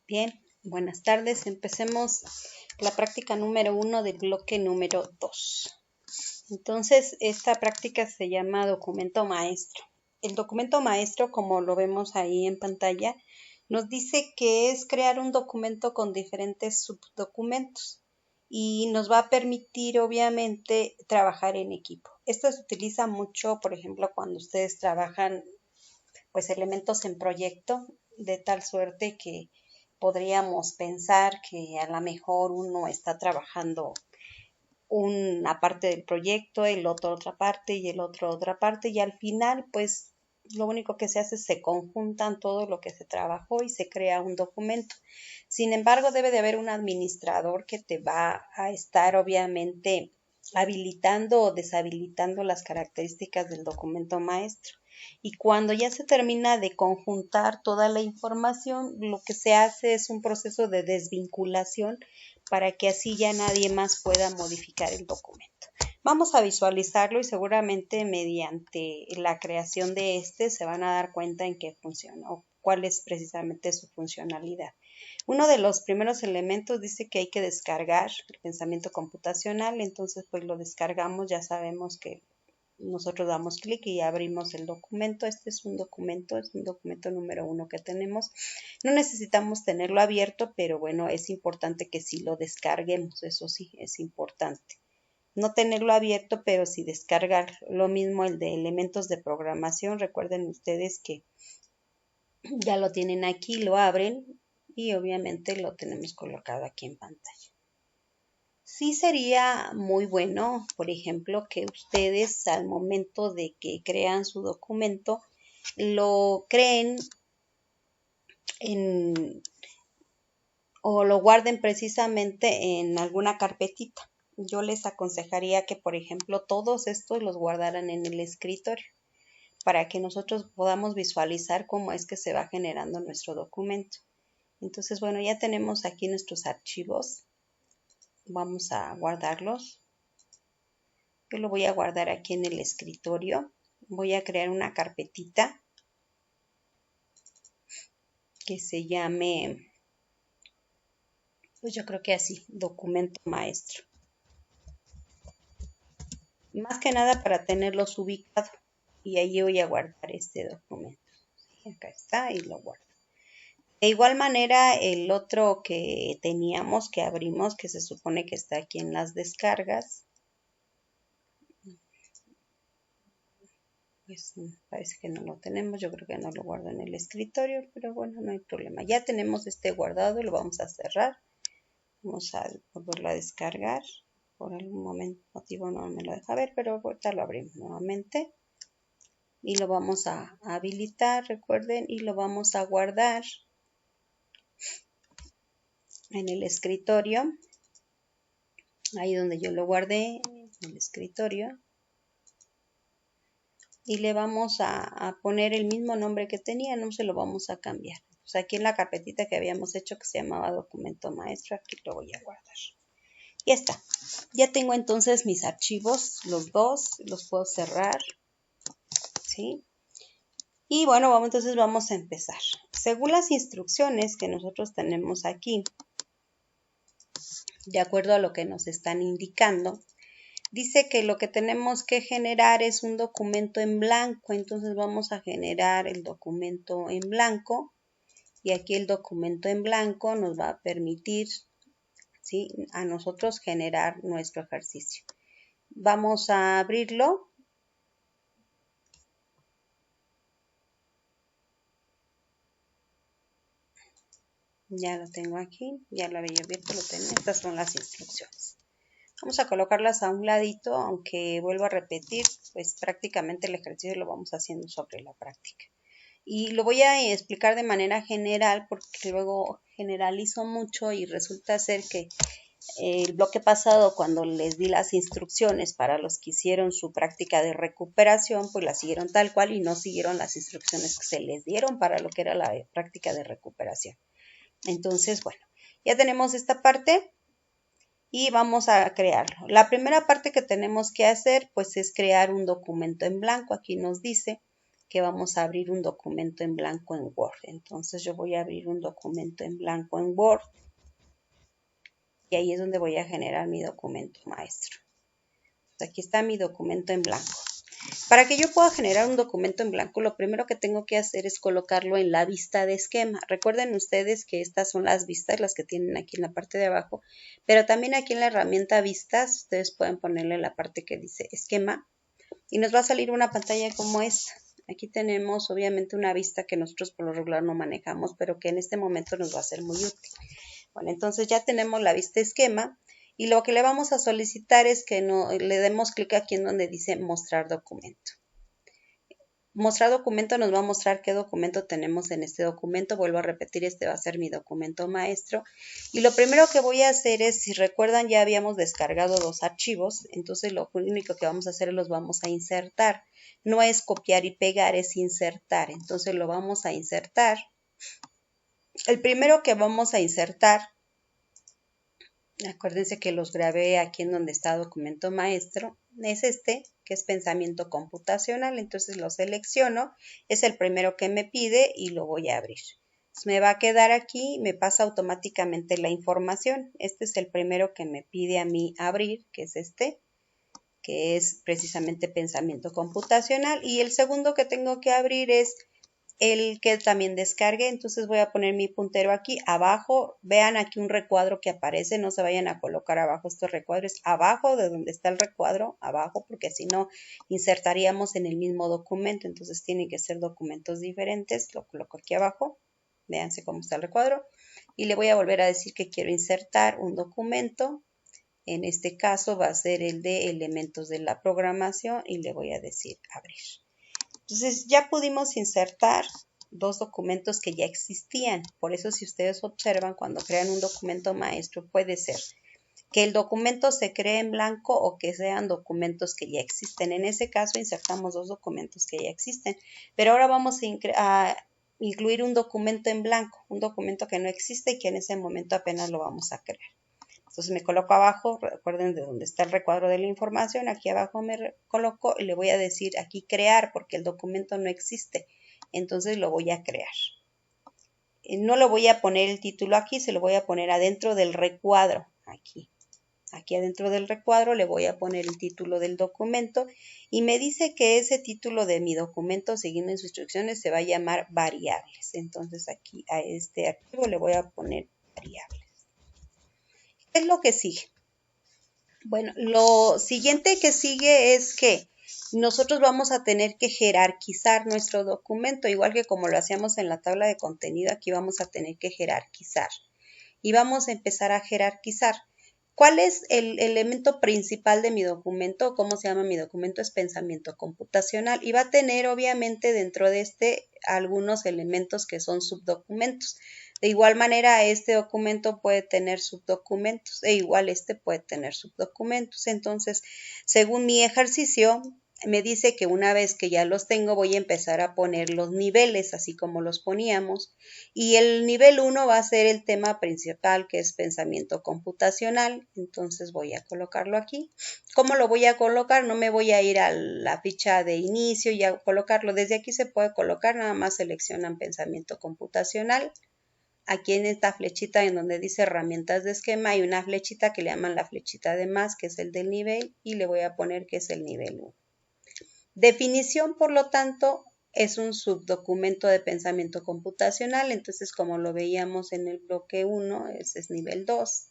Bien, buenas tardes. Empecemos la práctica número 1 del bloque número 2. Entonces, esta práctica se llama documento maestro. El documento maestro, como lo vemos ahí en pantalla, nos dice que es crear un documento con diferentes subdocumentos y nos va a permitir, obviamente, trabajar en equipo. Esto se utiliza mucho, por ejemplo, cuando ustedes trabajan pues elementos en proyecto, de tal suerte que podríamos pensar que a lo mejor uno está trabajando una parte del proyecto, el otro otra parte y el otro otra parte, y al final pues lo único que se hace es se conjuntan todo lo que se trabajó y se crea un documento. Sin embargo, debe de haber un administrador que te va a estar obviamente habilitando o deshabilitando las características del documento maestro. Y cuando ya se termina de conjuntar toda la información, lo que se hace es un proceso de desvinculación para que así ya nadie más pueda modificar el documento. Vamos a visualizarlo y seguramente mediante la creación de este se van a dar cuenta en qué funciona o cuál es precisamente su funcionalidad. Uno de los primeros elementos dice que hay que descargar el pensamiento computacional, entonces pues lo descargamos, ya sabemos que nosotros damos clic y abrimos el documento. Este es un documento número 1 que tenemos. No necesitamos tenerlo abierto, pero bueno, es importante que sí lo descarguemos, eso sí, es importante. No tenerlo abierto, pero sí descargar. Lo mismo el de elementos de programación. Recuerden ustedes que ya lo tienen aquí, lo abren y obviamente lo tenemos colocado aquí en pantalla. Sí sería muy bueno, por ejemplo, que ustedes al momento de que crean su documento, lo creen o lo guarden precisamente en alguna carpetita. Yo les aconsejaría que, por ejemplo, todos estos los guardaran en el escritorio para que nosotros podamos visualizar cómo es que se va generando nuestro documento. Entonces, bueno, ya tenemos aquí nuestros archivos. Vamos a guardarlos. Yo lo voy a guardar aquí en el escritorio. Voy a crear una carpetita que se llame, pues yo creo que así, documento maestro. Más que nada para tenerlos ubicados. Y ahí voy a guardar este documento. Acá está y lo guardo. De igual manera, el otro que teníamos, que abrimos, que se supone que está aquí en las descargas, pues parece que no lo tenemos. Yo creo que no lo guardo en el escritorio, pero bueno, no hay problema. Ya tenemos este guardado, lo vamos a cerrar. Vamos a volverlo a descargar. Por algún motivo no me lo deja ver, pero ahorita lo abrimos nuevamente. Y lo vamos a habilitar, recuerden, y lo vamos a guardar en el escritorio. Ahí donde yo lo guardé, en el escritorio. Y le vamos a poner el mismo nombre que tenía, no se lo vamos a cambiar. Pues aquí en la carpetita que habíamos hecho que se llamaba documento maestro, aquí lo voy a guardar. Ya está. Ya tengo entonces mis archivos, los dos, los puedo cerrar. ¿Sí? Y bueno, entonces vamos a empezar. Según las instrucciones que nosotros tenemos aquí, de acuerdo a lo que nos están indicando, dice que lo que tenemos que generar es un documento en blanco. Entonces vamos a generar el documento en blanco. Y aquí el documento en blanco nos va a permitir, ¿sí?, a nosotros generar nuestro ejercicio. Vamos a abrirlo. Ya lo tengo aquí, ya lo había abierto, lo tengo. Estas son las instrucciones. Vamos a colocarlas a un ladito, aunque vuelvo a repetir, pues prácticamente el ejercicio lo vamos haciendo sobre la práctica. Y lo voy a explicar de manera general porque luego generalizo mucho y resulta ser que el bloque pasado, cuando les di las instrucciones para los que hicieron su práctica de recuperación, pues las siguieron tal cual y no siguieron las instrucciones que se les dieron para lo que era la práctica de recuperación. Entonces, bueno, ya tenemos esta parte y vamos a crearlo. La primera parte que tenemos que hacer, pues es crear un documento en blanco. Aquí nos dice que vamos a abrir un documento en blanco en Word. Entonces yo voy a abrir un documento en blanco en Word y ahí es donde voy a generar mi documento maestro. Aquí está mi documento en blanco. Para que yo pueda generar un documento en blanco, lo primero que tengo que hacer es colocarlo en la vista de esquema. Recuerden ustedes que estas son las vistas, las que tienen aquí en la parte de abajo, pero también aquí en la herramienta vistas, ustedes pueden ponerle la parte que dice esquema y nos va a salir una pantalla como esta. Aquí tenemos obviamente una vista que nosotros por lo regular no manejamos, pero que en este momento nos va a ser muy útil. Bueno, entonces ya tenemos la vista esquema. Y lo que le vamos a solicitar es que le demos clic aquí en donde dice mostrar documento. Mostrar documento nos va a mostrar qué documento tenemos en este documento. Vuelvo a repetir, este va a ser mi documento maestro. Y lo primero que voy a hacer es, si recuerdan, ya habíamos descargado 2 archivos. Entonces lo único que vamos a hacer es los vamos a insertar. No es copiar y pegar, es insertar. Entonces lo vamos a insertar. El primero que vamos a insertar, acuérdense que los grabé aquí en donde está documento maestro, es este, que es pensamiento computacional. Entonces lo selecciono, es el primero que me pide y lo voy a abrir. Entonces me va a quedar aquí, me pasa automáticamente la información. Este es el primero que me pide a mí abrir, que es este, que es precisamente pensamiento computacional. Y el segundo que tengo que abrir es el que también descargue. Entonces voy a poner mi puntero aquí abajo. Vean aquí un recuadro que aparece, no se vayan a colocar abajo estos recuadros, abajo de donde está el recuadro, abajo, porque si no insertaríamos en el mismo documento. Entonces tienen que ser documentos diferentes. Lo coloco aquí abajo, véanse cómo está el recuadro y le voy a volver a decir que quiero insertar un documento. En este caso va a ser el de elementos de la programación y le voy a decir abrir. Entonces ya pudimos insertar 2 documentos que ya existían. Por eso si ustedes observan cuando crean un documento maestro puede ser que el documento se cree en blanco o que sean documentos que ya existen. En ese caso insertamos 2 documentos que ya existen. Pero ahora vamos a incluir un documento en blanco, un documento que no existe y que en ese momento apenas lo vamos a crear. Entonces me coloco abajo, recuerden de dónde está el recuadro de la información, aquí abajo me coloco y le voy a decir aquí crear porque el documento no existe. Entonces lo voy a crear. No le voy a poner el título aquí, se lo voy a poner adentro del recuadro, aquí. Aquí adentro del recuadro le voy a poner el título del documento y me dice que ese título de mi documento, siguiendo sus instrucciones, se va a llamar variables. Entonces aquí a este archivo le voy a poner variables. ¿Qué es lo que sigue? Bueno, lo siguiente que sigue es que nosotros vamos a tener que jerarquizar nuestro documento, igual que como lo hacíamos en la tabla de contenido, aquí vamos a tener que jerarquizar. Y vamos a empezar a jerarquizar. ¿Cuál es el elemento principal de mi documento? ¿Cómo se llama mi documento? Es pensamiento computacional. Y va a tener obviamente dentro de este algunos elementos que son subdocumentos. De igual manera, este documento puede tener subdocumentos e igual este puede tener subdocumentos. Entonces, según mi ejercicio, me dice que una vez que ya los tengo, voy a empezar a poner los niveles, así como los poníamos. Y el nivel 1 va a ser el tema principal, que es pensamiento computacional. Entonces voy a colocarlo aquí. ¿Cómo lo voy a colocar? No me voy a ir a la ficha de inicio y a colocarlo. Desde aquí se puede colocar, nada más seleccionan pensamiento computacional. Aquí en esta flechita en donde dice herramientas de esquema hay una flechita que le llaman la flechita de más, que es el del nivel, y le voy a poner que es el nivel 1. Definición, por lo tanto, es un subdocumento de pensamiento computacional. Entonces, como lo veíamos en el bloque 1, ese es nivel 2.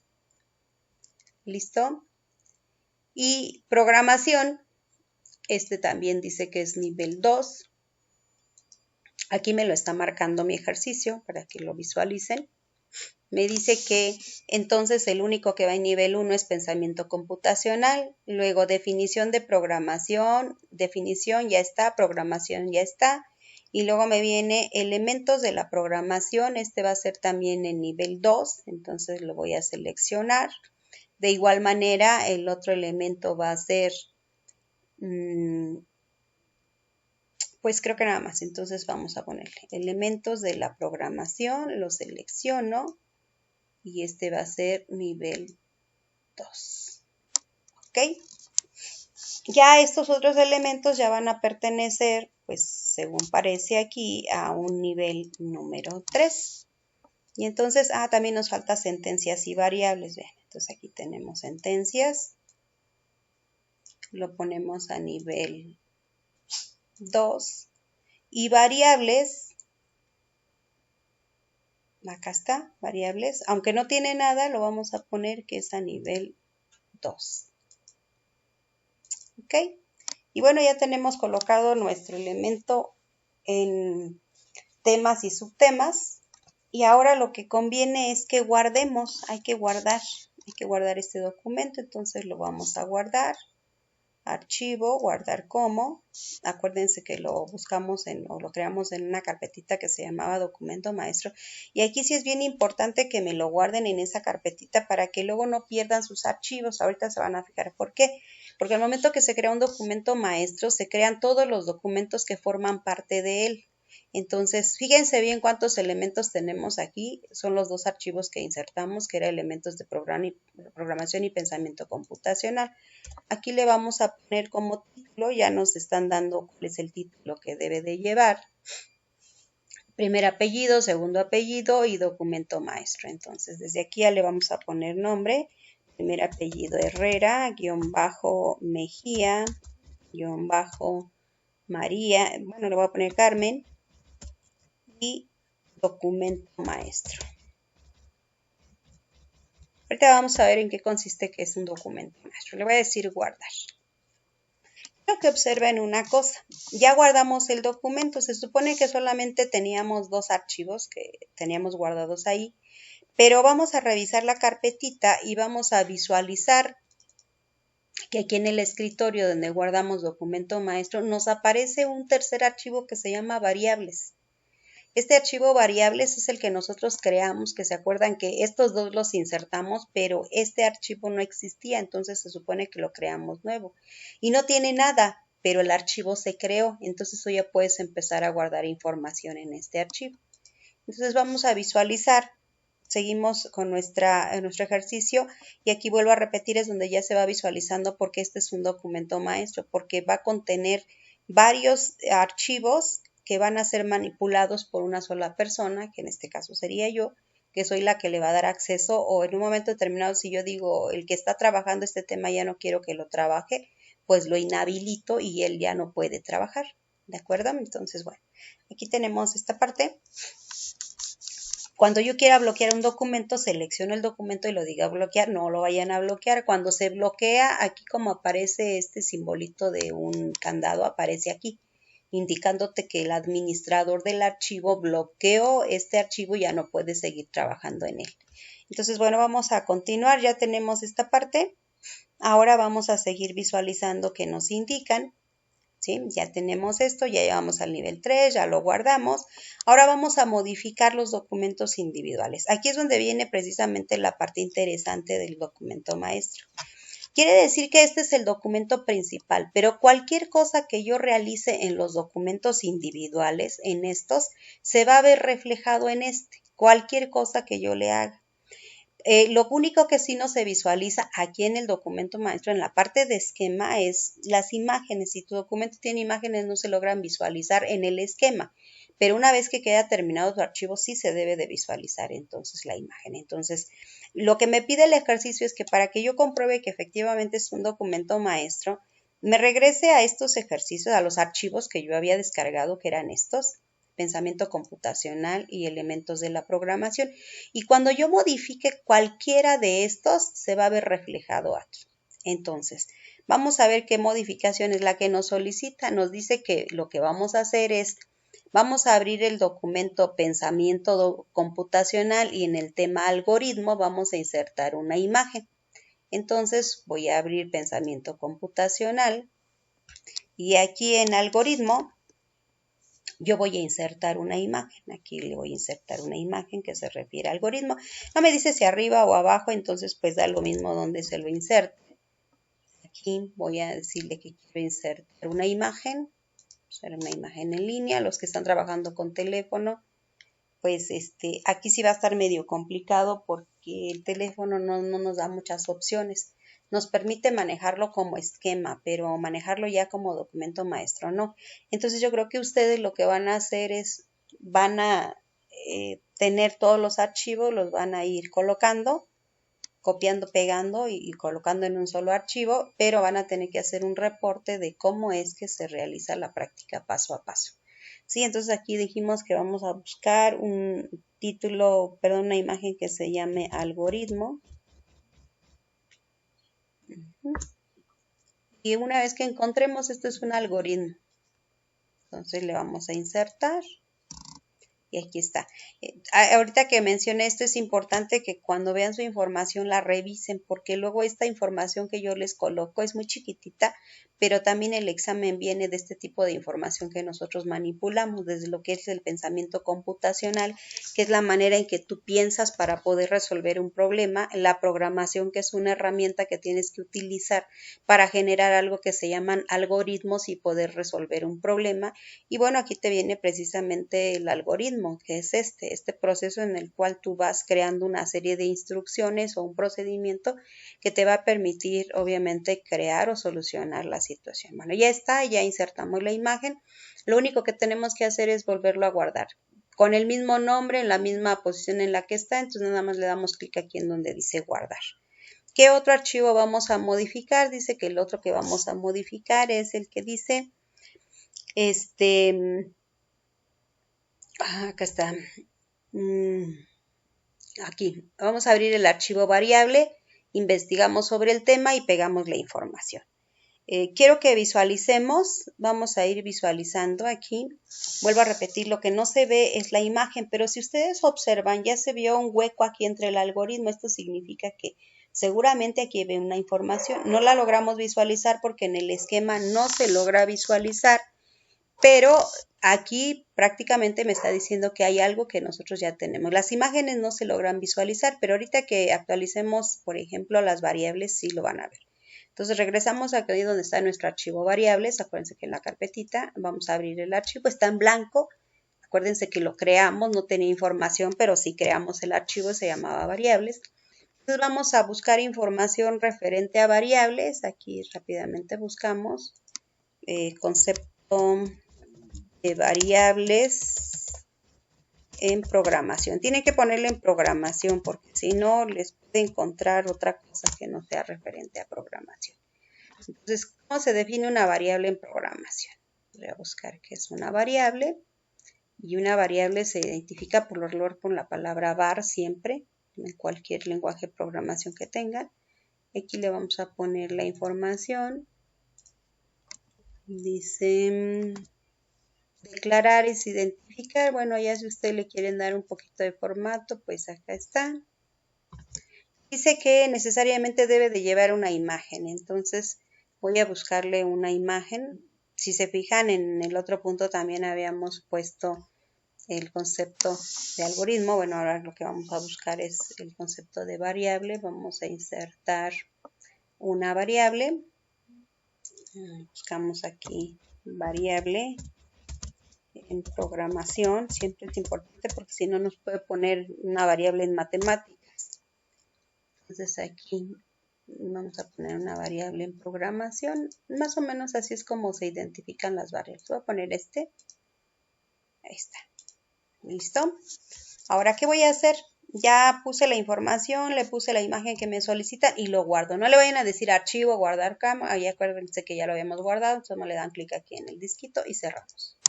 ¿Listo? Y programación, este también dice que es nivel 2. Aquí me lo está marcando mi ejercicio para que lo visualicen. Me dice que entonces el único que va en nivel 1 es pensamiento computacional, luego definición de programación, definición ya está, programación ya está, y luego me viene elementos de la programación, este va a ser también en nivel 2, entonces lo voy a seleccionar. De igual manera, el otro elemento va a ser, pues creo que nada más, entonces vamos a ponerle elementos de la programación, lo selecciono. Y este va a ser nivel 2. ¿Ok? Ya estos otros elementos ya van a pertenecer pues según parece aquí, a un nivel número 3. Y entonces, también nos falta sentencias y variables. Vean, entonces aquí tenemos sentencias. Lo ponemos a nivel 2. Y variables, acá está, variables. Aunque no tiene nada, lo vamos a poner que es a nivel 2. ¿Ok? Y bueno, ya tenemos colocado nuestro elemento en temas y subtemas. Y ahora lo que conviene es que guardemos, hay que guardar este documento. Entonces lo vamos a guardar. Archivo, guardar como. Acuérdense que lo buscamos o lo creamos en una carpetita que se llamaba documento maestro. Y aquí sí es bien importante que me lo guarden en esa carpetita para que luego no pierdan sus archivos. Ahorita se van a fijar por qué. Porque al momento que se crea un documento maestro, se crean todos los documentos que forman parte de él. Entonces, fíjense bien cuántos elementos tenemos aquí. Son los 2 archivos que insertamos, que eran elementos de programación y pensamiento computacional. Aquí le vamos a poner como título, ya nos están dando cuál es el título que debe de llevar. Primer apellido, segundo apellido y documento maestro. Entonces, desde aquí ya le vamos a poner nombre. Primer apellido Herrera, _Mejía, _María. Bueno, le voy a poner Carmen. Y documento maestro. Ahorita vamos a ver en qué consiste que es un documento maestro. Le voy a decir guardar. Quiero que observen una cosa. Ya guardamos el documento. Se supone que solamente teníamos 2 archivos que teníamos guardados ahí. Pero vamos a revisar la carpetita y vamos a visualizar que aquí en el escritorio donde guardamos documento maestro nos aparece un tercer archivo que se llama variables. Este archivo variables es el que nosotros creamos, que se acuerdan que estos 2 los insertamos, pero este archivo no existía, entonces se supone que lo creamos nuevo. Y no tiene nada, pero el archivo se creó, entonces tú ya puedes empezar a guardar información en este archivo. Entonces vamos a visualizar, seguimos con nuestro ejercicio y aquí vuelvo a repetir, es donde ya se va visualizando porque este es un documento maestro, porque va a contener varios archivos que van a ser manipulados por una sola persona, que en este caso sería yo, que soy la que le va a dar acceso, o en un momento determinado si yo digo el que está trabajando este tema ya no quiero que lo trabaje, pues lo inhabilito y él ya no puede trabajar, ¿de acuerdo? Entonces, bueno, aquí tenemos esta parte. Cuando yo quiera bloquear un documento, selecciono el documento y lo diga bloquear, no lo vayan a bloquear. Cuando se bloquea, aquí como aparece este simbolito de un candado, aparece aquí, indicándote que el administrador del archivo bloqueó este archivo y ya no puede seguir trabajando en él. Entonces, bueno, vamos a continuar. Ya tenemos esta parte. Ahora vamos a seguir visualizando que nos indican. ¿Sí? Ya tenemos esto, ya llegamos al nivel 3, ya lo guardamos. Ahora vamos a modificar los documentos individuales. Aquí es donde viene precisamente la parte interesante del documento maestro. Quiere decir que este es el documento principal, pero cualquier cosa que yo realice en los documentos individuales, en estos, se va a ver reflejado en este. Cualquier cosa que yo le haga. Lo único que sí no se visualiza aquí en el documento maestro, en la parte de esquema, es las imágenes. Si tu documento tiene imágenes, no se logran visualizar en el esquema. Pero una vez que queda terminado tu archivo, sí se debe de visualizar entonces la imagen. Entonces, lo que me pide el ejercicio es que para que yo compruebe que efectivamente es un documento maestro, me regrese a estos ejercicios, a los archivos que yo había descargado, que eran estos. Pensamiento computacional y elementos de la programación. Y cuando yo modifique cualquiera de estos, se va a ver reflejado aquí. Entonces, vamos a ver qué modificación es la que nos solicita. Nos dice que lo que vamos a hacer es, vamos a abrir el documento pensamiento computacional y en el tema algoritmo vamos a insertar una imagen. Entonces, voy a abrir pensamiento computacional y aquí en algoritmo yo voy a insertar una imagen. Aquí le voy a insertar una imagen que se refiere al algoritmo. No me dice si arriba o abajo, entonces pues da lo mismo donde se lo inserte. Aquí voy a decirle que quiero insertar una imagen. Usar una imagen en línea. Los que están trabajando con teléfono, pues aquí sí va a estar medio complicado porque el teléfono no nos da muchas opciones. nos permite manejarlo como esquema, pero manejarlo ya como documento maestro no. Entonces yo creo que ustedes lo que van a hacer es, van a tener todos los archivos, los van a ir colocando, copiando, pegando y colocando en un solo archivo, pero van a tener que hacer un reporte de cómo es que se realiza la práctica paso a paso. Sí, entonces aquí dijimos que vamos a buscar un título, perdón, una imagen que se llame algoritmo. Y una vez que encontremos, esto es un algoritmo. Entonces le vamos a insertar. Y aquí está. Ahorita que mencioné esto, es importante que cuando vean su información la revisen, porque luego esta información que yo les coloco es muy chiquitita, pero también el examen viene de este tipo de información que nosotros manipulamos, desde lo que es el pensamiento computacional, que es la manera en que tú piensas para poder resolver un problema, la programación, que es una herramienta que tienes que utilizar para generar algo que se llaman algoritmos y poder resolver un problema. Y bueno, aquí te viene precisamente el algoritmo, que es este proceso en el cual tú vas creando una serie de instrucciones o un procedimiento que te va a permitir, obviamente, crear o solucionar la situación. Bueno, ya está, ya insertamos la imagen. Lo único que tenemos que hacer es volverlo a guardar con el mismo nombre, en la misma posición en la que está. Entonces nada más le damos clic aquí en donde dice guardar. ¿Qué otro archivo vamos a modificar? Dice que el otro que vamos a modificar es el que dice acá está. Aquí vamos a abrir el archivo variable, investigamos sobre el tema y pegamos la información. Quiero que visualicemos, vamos a ir visualizando aquí. Vuelvo a repetir, lo que no se ve es la imagen, pero si ustedes observan, ya se vio un hueco aquí entre el algoritmo. Esto significa que seguramente aquí ve una información. No la logramos visualizar porque en el esquema no se logra visualizar, pero aquí prácticamente me está diciendo que hay algo que nosotros ya tenemos. Las imágenes no se logran visualizar, pero ahorita que actualicemos, por ejemplo, las variables, sí lo van a ver. Entonces regresamos aquí donde está nuestro archivo variables. Acuérdense que en la carpetita vamos a abrir el archivo, está en blanco. Acuérdense que lo creamos, no tenía información, pero sí creamos el archivo, se llamaba variables. Entonces vamos a buscar información referente a variables. Aquí rápidamente buscamos concepto de variables en programación. Tienen que ponerle en programación porque si no les puede encontrar otra cosa que no sea referente a programación. Entonces, ¿cómo se define una variable en programación? Voy a buscar qué es una variable. Y una variable se identifica por lo regular con la palabra var siempre, en cualquier lenguaje de programación que tengan. Aquí le vamos a poner la información. Dice declarar es identificar. Bueno, ya si ustedes le quieren dar un poquito de formato, pues acá está. Dice que necesariamente debe de llevar una imagen. Entonces voy a buscarle una imagen. Si se fijan, en el otro punto también habíamos puesto el concepto de algoritmo. Bueno, ahora lo que vamos a buscar es el concepto de variable. Vamos a insertar una variable. Buscamos aquí variable en programación. Siempre es importante porque si no nos puede poner una variable en matemáticas. Entonces aquí vamos a poner una variable en programación. Más o menos así es como se identifican las variables. Voy a poner este. Ahí está. ¿Listo? Ahora, ¿qué voy a hacer? Ya puse la información, le puse la imagen que me solicitan y lo guardo. No le vayan a decir archivo, guardar cama. Ahí acuérdense que ya lo habíamos guardado. Entonces le dan clic aquí en el disquito y cerramos.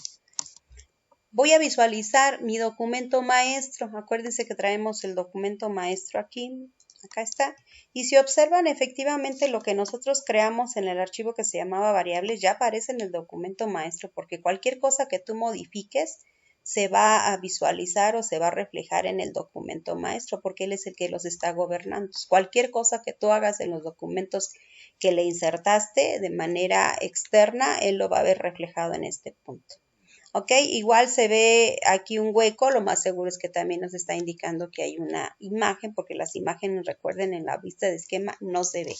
Voy a visualizar mi documento maestro. Acuérdense que traemos el documento maestro aquí. Acá está. Y si observan, efectivamente lo que nosotros creamos en el archivo que se llamaba variables ya aparece en el documento maestro, porque cualquier cosa que tú modifiques se va a visualizar o se va a reflejar en el documento maestro, porque él es el que los está gobernando. Entonces, cualquier cosa que tú hagas en los documentos que le insertaste de manera externa, él lo va a ver reflejado en este punto. Ok, igual se ve aquí un hueco, lo más seguro es que también nos está indicando que hay una imagen, porque las imágenes, recuerden, en la vista de esquema no se ve.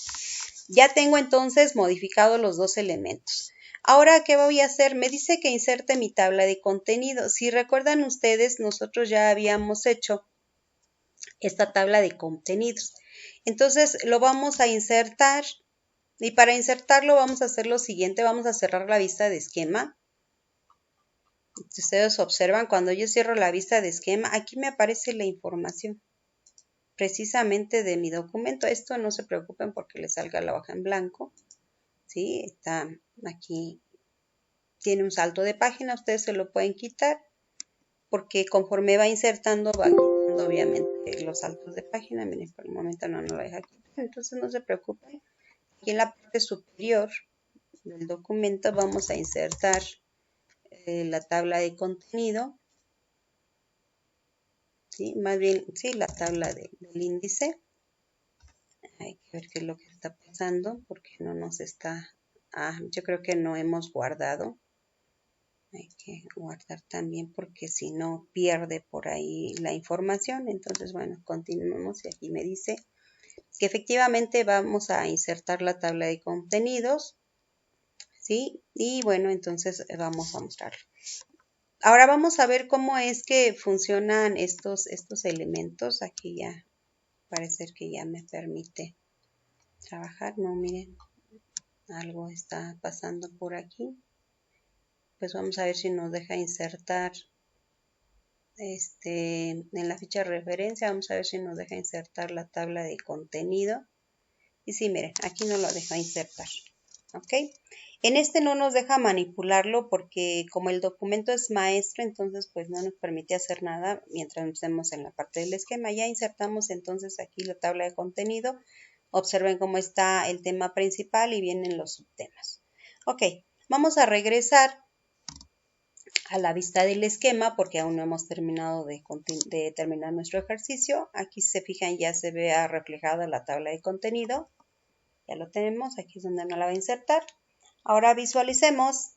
Ya tengo entonces modificados los dos elementos. Ahora, ¿qué voy a hacer? Me dice que inserte mi tabla de contenido. Si recuerdan ustedes, nosotros ya habíamos hecho esta tabla de contenidos. Entonces lo vamos a insertar y para insertarlo vamos a hacer lo siguiente, vamos a cerrar la vista de esquema. Si ustedes observan, cuando yo cierro la vista de esquema, aquí me aparece la información precisamente de mi documento. Esto no se preocupen porque le salga la hoja en blanco. ¿Sí? Está aquí, tiene un salto de página, ustedes se lo pueden quitar porque conforme va insertando va quitando obviamente los saltos de página. Miren, por el momento no lo deja quitar, entonces no se preocupen. Aquí en la parte superior del documento vamos a insertar la tabla de contenido, ¿sí? Más bien, sí, la tabla del índice. Hay que ver qué es lo que está pasando porque no nos está... yo creo que no hemos guardado. Hay que guardar también porque si no pierde por ahí la información. Entonces, bueno, continuemos y aquí me dice que efectivamente vamos a insertar la tabla de contenidos, ¿sí? Y bueno, entonces vamos a mostrarlo. Ahora vamos a ver cómo es que funcionan estos elementos. Aquí ya parece que ya me permite trabajar. No, miren, algo está pasando por aquí. Pues vamos a ver si nos deja insertar en la ficha de referencia. Vamos a ver si nos deja insertar la tabla de contenido. Y sí, miren, aquí no lo deja insertar. ¿Ok? En este no nos deja manipularlo porque como el documento es maestro, entonces pues no nos permite hacer nada mientras estemos en la parte del esquema. Ya insertamos entonces aquí la tabla de contenido. Observen cómo está el tema principal y vienen los subtemas. Ok, vamos a regresar a la vista del esquema porque aún no hemos terminado de terminar nuestro ejercicio. Aquí se fijan, ya se ve reflejada la tabla de contenido. Ya lo tenemos, aquí es donde no la va a insertar. Ahora visualicemos.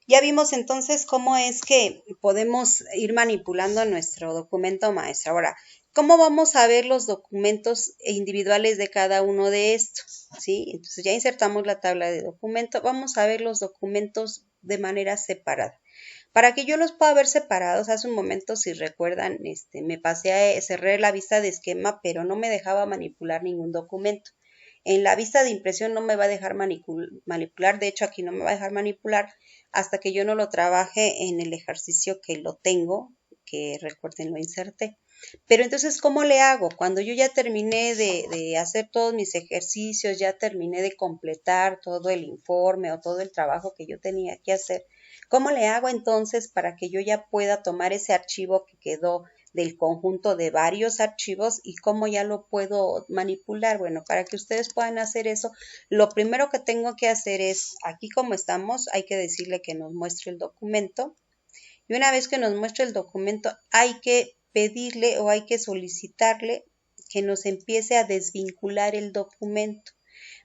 Ya vimos entonces cómo es que podemos ir manipulando nuestro documento maestro. Ahora, ¿cómo vamos a ver los documentos individuales de cada uno de estos? ¿Sí? Entonces ya insertamos la tabla de documento. Vamos a ver los documentos de manera separada. Para que yo los pueda ver separados, hace un momento, si recuerdan, me pasé cerré la vista de esquema, pero no me dejaba manipular ningún documento. En la vista de impresión no me va a dejar manipular, de hecho aquí no me va a dejar manipular hasta que yo no lo trabaje en el ejercicio que lo tengo, que recuerden lo inserté. Pero entonces, ¿cómo le hago? Cuando yo ya terminé de hacer todos mis ejercicios, ya terminé de completar todo el informe o todo el trabajo que yo tenía que hacer, ¿cómo le hago entonces para que yo ya pueda tomar ese archivo que quedó del conjunto de varios archivos y cómo ya lo puedo manipular? Bueno, para que ustedes puedan hacer eso, lo primero que tengo que hacer es, aquí como estamos, hay que decirle que nos muestre el documento. Y una vez que nos muestre el documento, hay que pedirle o hay que solicitarle que nos empiece a desvincular el documento.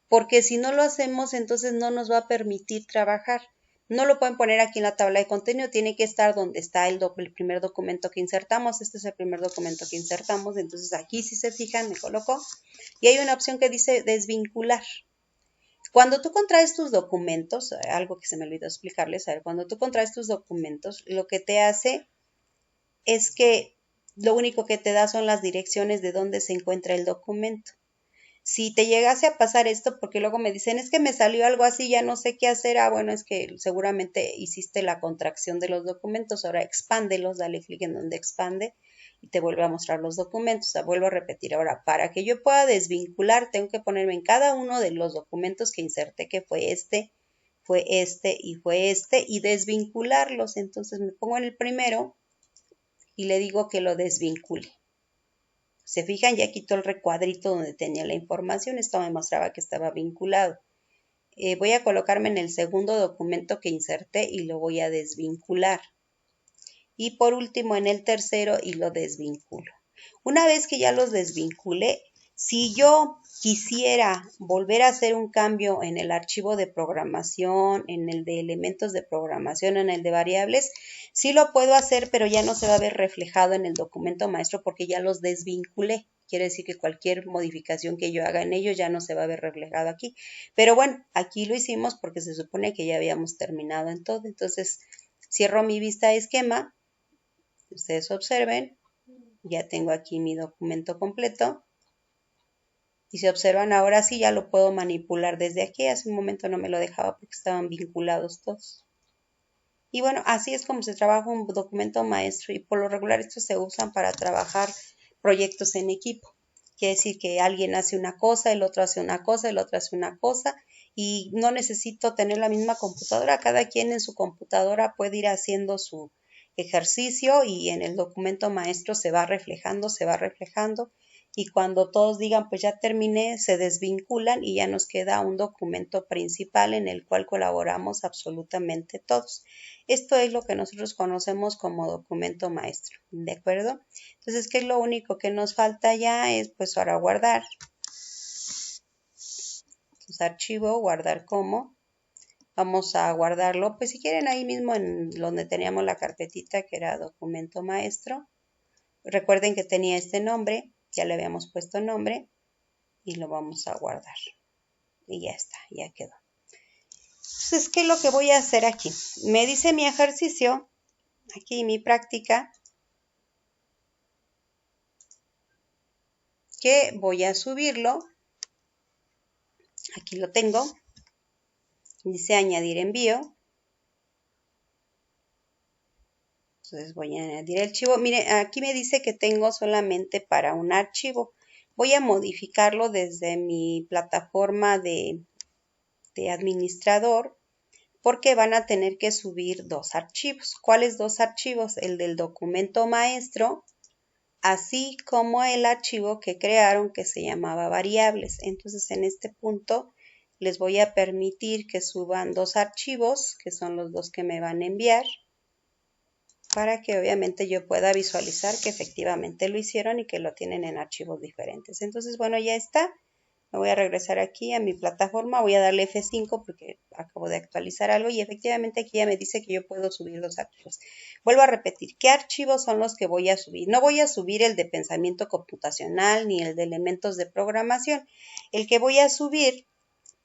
Porque si no lo hacemos, entonces no nos va a permitir trabajar. No lo pueden poner aquí en la tabla de contenido, tiene que estar donde está el primer documento que insertamos. Este es el primer documento que insertamos, entonces aquí si se fijan me colocó y hay una opción que dice desvincular. Cuando tú contraes tus documentos, algo que se me olvidó explicarles, a ver, cuando tú contraes tus documentos, lo que te hace es que lo único que te da son las direcciones de dónde se encuentra el documento. Si te llegase a pasar esto, porque luego me dicen, es que me salió algo así, ya no sé qué hacer. Bueno, es que seguramente hiciste la contracción de los documentos. Ahora expándelos, dale clic en donde expande y te vuelve a mostrar los documentos. Vuelvo a repetir. Ahora, para que yo pueda desvincular, tengo que ponerme en cada uno de los documentos que inserté, que fue este y fue este, y desvincularlos. Entonces me pongo en el primero y le digo que lo desvincule. Se fijan, ya quitó el recuadrito donde tenía la información. Esto me mostraba que estaba vinculado. Voy a colocarme en el segundo documento que inserté y lo voy a desvincular. Y por último en el tercero y lo desvinculo. Una vez que ya los desvincule, si yo quisiera volver a hacer un cambio en el archivo de programación, en el de elementos de programación, en el de variables, sí lo puedo hacer, pero ya no se va a ver reflejado en el documento maestro porque ya los desvinculé. Quiere decir que cualquier modificación que yo haga en ellos ya no se va a ver reflejado aquí. Pero bueno, aquí lo hicimos porque se supone que ya habíamos terminado en todo. Entonces, cierro mi vista de esquema. Ustedes observen. Ya tengo aquí mi documento completo. Y si observan, ahora sí ya lo puedo manipular desde aquí. Hace un momento no me lo dejaba porque estaban vinculados todos. Y bueno, así es como se trabaja un documento maestro y por lo regular estos se usan para trabajar proyectos en equipo. Quiere decir que alguien hace una cosa, el otro hace una cosa, el otro hace una cosa y no necesito tener la misma computadora. Cada quien en su computadora puede ir haciendo su ejercicio y en el documento maestro se va reflejando y cuando todos digan pues ya terminé, se desvinculan y ya nos queda un documento principal en el cual colaboramos absolutamente todos. Esto es lo que nosotros conocemos como documento maestro, ¿de acuerdo? Entonces, ¿qué es lo único que nos falta ya? Es pues ahora guardar. Entonces, archivo, guardar como. Vamos a guardarlo, pues si quieren ahí mismo en donde teníamos la carpetita que era documento maestro. Recuerden que tenía este nombre, ya le habíamos puesto nombre y lo vamos a guardar. Y ya está, ya quedó. Entonces, ¿qué es lo que voy a hacer aquí? Me dice mi ejercicio, aquí mi práctica, que voy a subirlo. Aquí lo tengo. Dice añadir envío. Entonces voy a añadir el archivo. Mire, aquí me dice que tengo solamente para un archivo. Voy a modificarlo desde mi plataforma de administrador porque van a tener que subir dos archivos. ¿Cuáles dos archivos? El del documento maestro, así como el archivo que crearon que se llamaba variables. Entonces en este punto les voy a permitir que suban dos archivos, que son los dos que me van a enviar, para que obviamente yo pueda visualizar que efectivamente lo hicieron y que lo tienen en archivos diferentes. Entonces, bueno, ya está. Me voy a regresar aquí a mi plataforma, voy a darle F5 porque acabo de actualizar algo y efectivamente aquí ya me dice que yo puedo subir los archivos. Vuelvo a repetir, ¿qué archivos son los que voy a subir? No voy a subir el de pensamiento computacional ni el de elementos de programación. El que voy a subir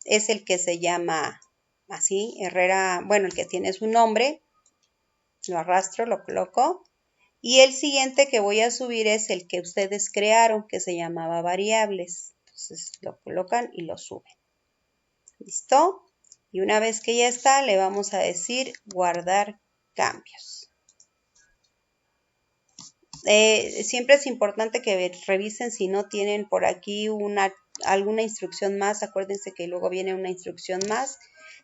es el que se llama así, Herrera, bueno, el que tiene su nombre. Lo arrastro, lo coloco. Y el siguiente que voy a subir es el que ustedes crearon, que se llamaba variables. Entonces lo colocan y lo suben. ¿Listo? Y una vez que ya está, le vamos a decir guardar cambios. Siempre es importante que revisen si no tienen por aquí alguna instrucción más. Acuérdense que luego viene una instrucción más.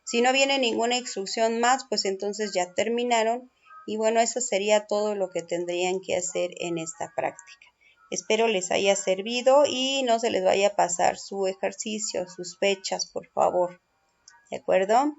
Si no viene ninguna instrucción más, pues entonces ya terminaron. Y bueno, eso sería todo lo que tendrían que hacer en esta práctica. Espero les haya servido y no se les vaya a pasar su ejercicio, sus fechas, por favor. ¿De acuerdo?